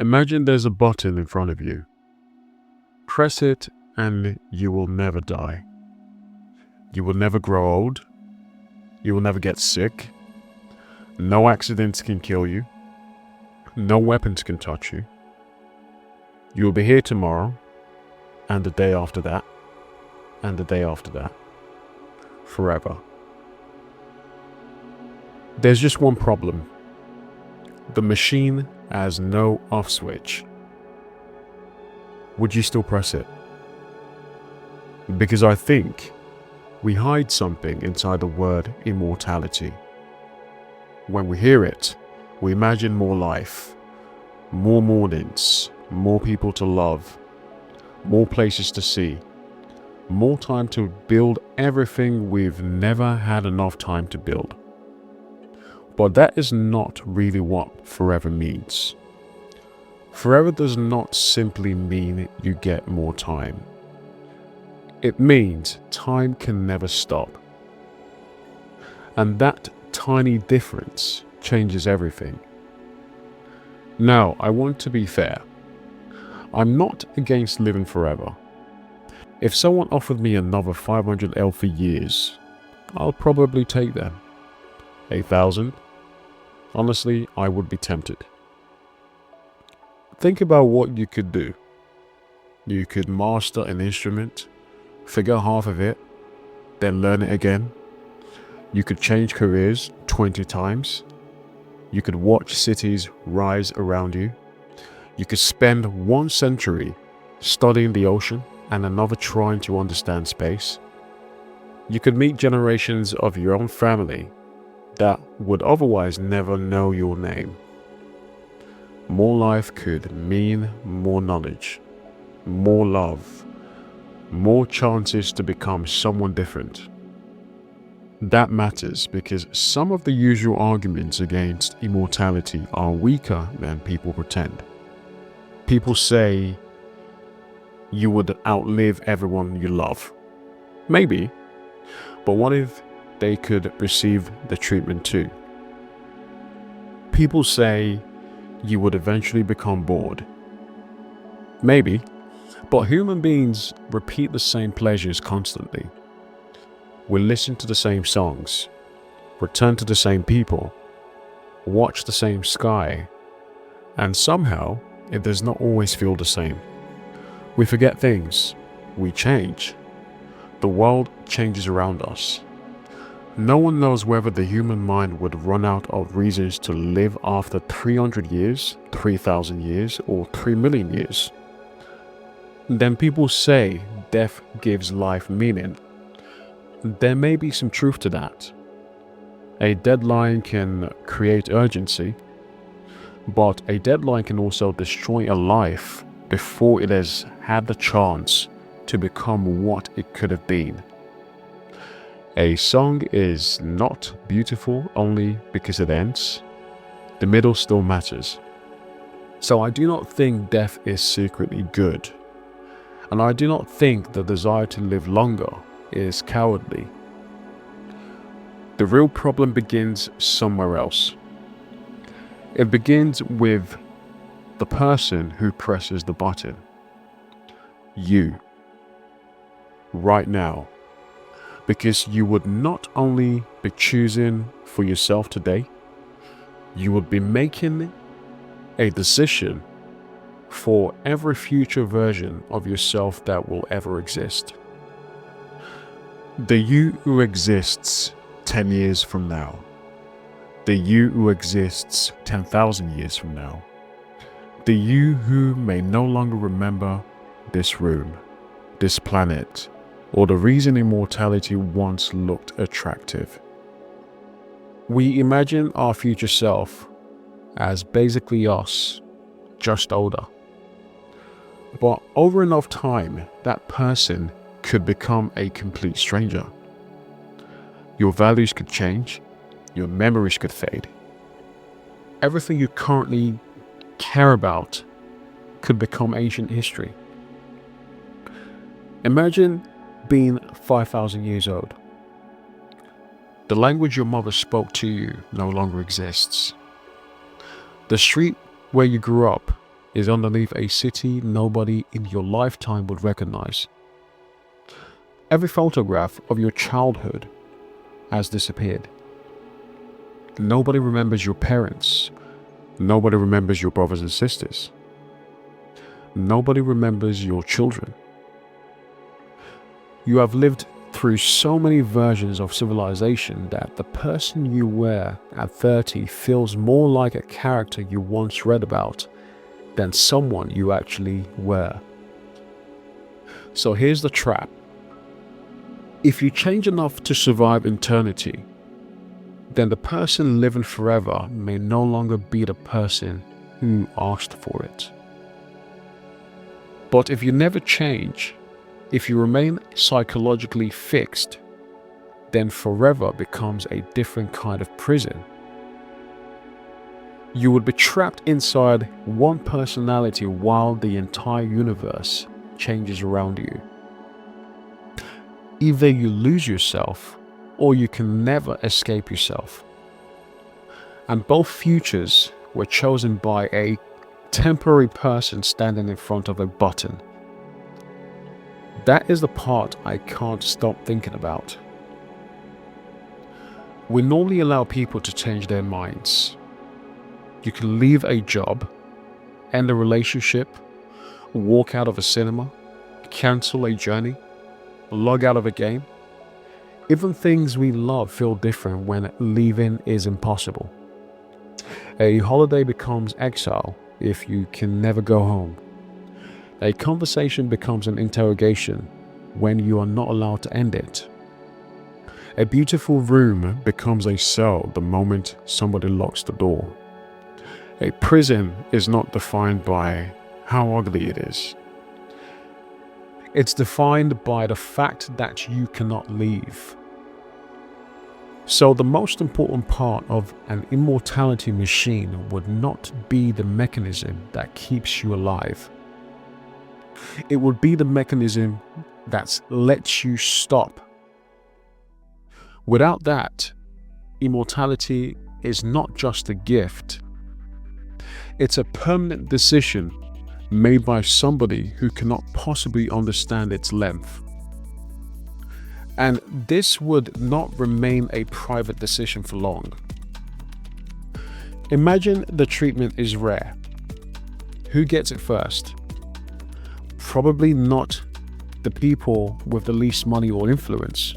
Imagine there's a button in front of you. Press it and you will never die. You will never grow old. You will never get sick. No accidents can kill you. No weapons can touch you. You will be here tomorrow, and the day after that, and the day after that. Forever. There's just one problem. The machine has no off switch. Would you still press it? Because I think we hide something inside the word immortality. When we hear it, we imagine more life, more mornings, more people to love, more places to see, more time to build everything we've never had enough time to build. But that is not really what forever means. Forever does not simply mean you get more time. It means time can never stop. And that tiny difference changes everything. Now, I want to be fair. I'm not against living forever. If someone offered me another 500 healthy years, I'll probably take them. 8,000? Honestly, I would be tempted. Think about what you could do. You could master an instrument, figure half of it, then learn it again. You could change careers 20 times. You could watch cities rise around you. You could spend 1 century studying the ocean and another trying to understand space. You could meet generations of your own family that would otherwise never know your name. More life could mean more knowledge, more love, more chances to become someone different. That matters because some of the usual arguments against immortality are weaker than people pretend. People say you would outlive everyone you love. Maybe, but what if they could receive the treatment too? People say you would eventually become bored. Maybe, but human beings repeat the same pleasures constantly. We listen to the same songs, return to the same people, watch the same sky, and somehow it does not always feel the same. We forget things, we change. The world changes around us. No one knows whether the human mind would run out of reasons to live after 300 years, 3,000 years, or 3 million years. Then people say death gives life meaning. There may be some truth to that. A deadline can create urgency, but a deadline can also destroy a life before it has had the chance to become what it could have been. A song is not beautiful only because it ends. The middle still matters. So I do not think death is secretly good. And I do not think the desire to live longer is cowardly. The real problem begins somewhere else. It begins with the person who presses the button. You. Right now. Because you would not only be choosing for yourself today, you would be making a decision for every future version of yourself that will ever exist. The you who exists 10 years from now. The you who exists 10,000 years from now. The you who may no longer remember this room, this planet, or the reason immortality once looked attractive. We imagine our future self as basically us, just older. But over enough time, that person could become a complete stranger. Your values could change, your memories could fade. Everything you currently care about could become ancient history. Imagine being 5,000 years old. The language your mother spoke to you no longer exists. The street where you grew up is underneath a city nobody in your lifetime would recognize. Every photograph of your childhood has disappeared. Nobody remembers your parents. Nobody remembers your brothers and sisters. Nobody remembers your children. You have lived through so many versions of civilization that the person you were at 30 feels more like a character you once read about than someone you actually were. So here's the trap. If you change enough to survive eternity, then the person living forever may no longer be the person who asked for it. But if you never change, if you remain psychologically fixed, then forever becomes a different kind of prison. You would be trapped inside one personality while the entire universe changes around you. Either you lose yourself or you can never escape yourself. And both futures were chosen by a temporary person standing in front of a button. That is the part I can't stop thinking about. We normally allow people to change their minds. You can leave a job, end a relationship, walk out of a cinema, cancel a journey, log out of a game. Even things we love feel different when leaving is impossible. A holiday becomes exile if you can never go home. A conversation becomes an interrogation when you are not allowed to end it. A beautiful room becomes a cell the moment somebody locks the door. A prison is not defined by how ugly it is. It's defined by the fact that you cannot leave. So the most important part of an immortality machine would not be the mechanism that keeps you alive. It would be the mechanism that lets you stop. Without that, immortality is not just a gift. It's a permanent decision made by somebody who cannot possibly understand its length. And this would not remain a private decision for long. Imagine the treatment is rare. Who gets it first? Probably not the people with the least money or influence.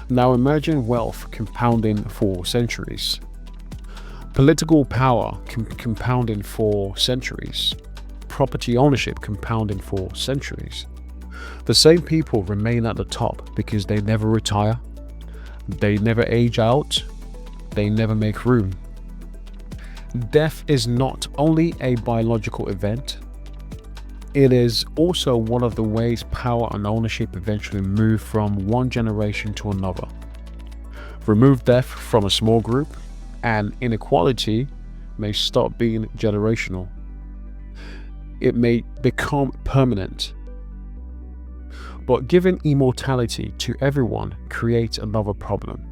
Now imagine wealth compounding for centuries. Political power compounding for centuries. Property ownership compounding for centuries. The same people remain at the top because they never retire, they never age out, they never make room. Death is not only a biological event, it is also one of the ways power and ownership eventually move from one generation to another. Remove death from a small group, and inequality may stop being generational. It may become permanent. But giving immortality to everyone creates another problem.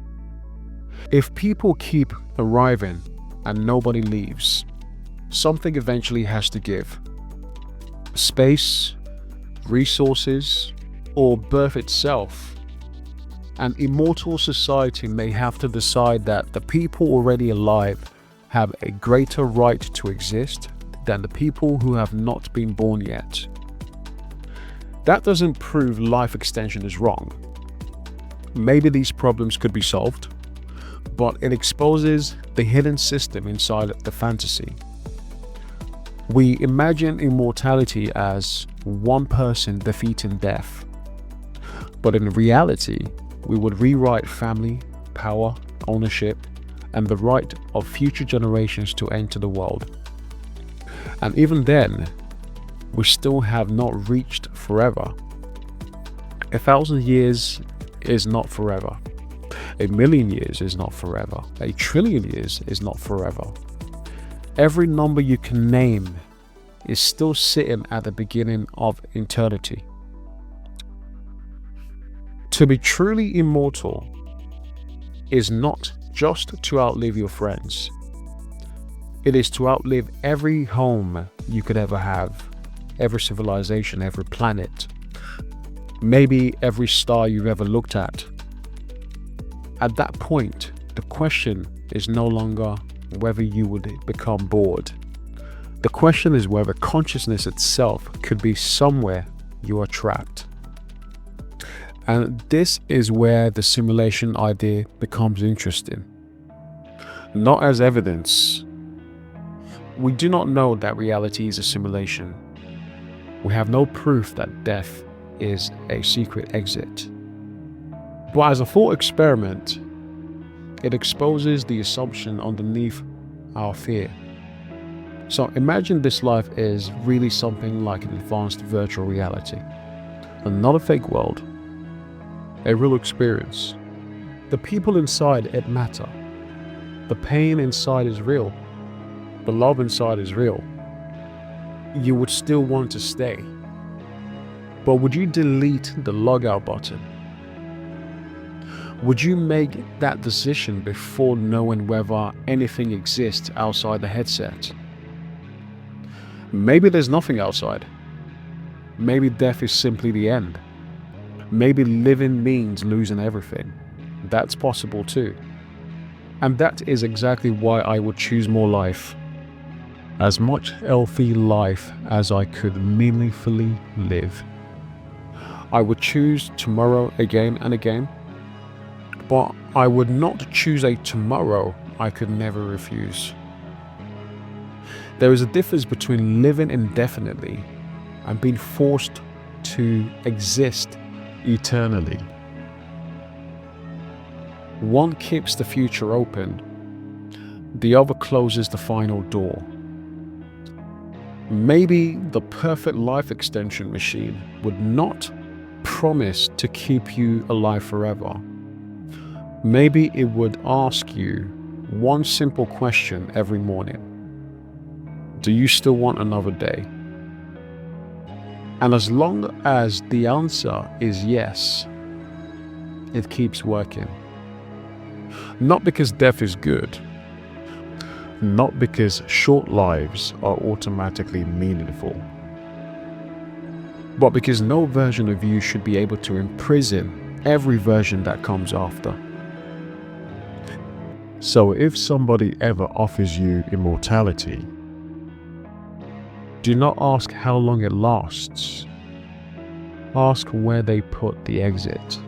If people keep arriving and nobody leaves, something eventually has to give. Space, resources, or birth itself. An immortal society may have to decide that the people already alive have a greater right to exist than the people who have not been born yet. That doesn't prove life extension is wrong. Maybe these problems could be solved, but it exposes the hidden system inside the fantasy. We imagine immortality as one person defeating death, but in reality, we would rewrite family, power, ownership, and the right of future generations to enter the world. And even then, we still have not reached forever. 1,000 years is not forever. 1,000,000 years is not forever. 1,000,000,000,000 years is not forever. Every number you can name is still sitting at the beginning of eternity. To be truly immortal is not just to outlive your friends. It is to outlive every home you could ever have, every civilization, every planet, maybe every star you've ever looked at. At that point, the question is no longer whether you would become bored. The question is whether consciousness itself could be somewhere you are trapped. And this is where the simulation idea becomes interesting. Not as evidence. We do not know that reality is a simulation. We have no proof that death is a secret exit. But as a thought experiment, it exposes the assumption underneath our fear. So imagine this life is really something like an advanced virtual reality, and not a fake world, a real experience. The people inside it matter. The pain inside is real. The love inside is real. You would still want to stay. But would you delete the logout button? Would you make that decision before knowing whether anything exists outside the headset? Maybe there's nothing outside. Maybe death is simply the end. Maybe living means losing everything. That's possible too. And that is exactly why I would choose more life. As much healthy life as I could meaningfully live. I would choose tomorrow again and again. But I would not choose a tomorrow I could never refuse. There is a difference between living indefinitely and being forced to exist eternally. One keeps the future open, the other closes the final door. Maybe the perfect life extension machine would not promise to keep you alive forever. Maybe it would ask you one simple question every morning. Do you still want another day? And as long as the answer is yes, it keeps working. Not because death is good, not because short lives are automatically meaningful, but because no version of you should be able to imprison every version that comes after. So if somebody ever offers you immortality, do not ask how long it lasts. Ask where they put the exit.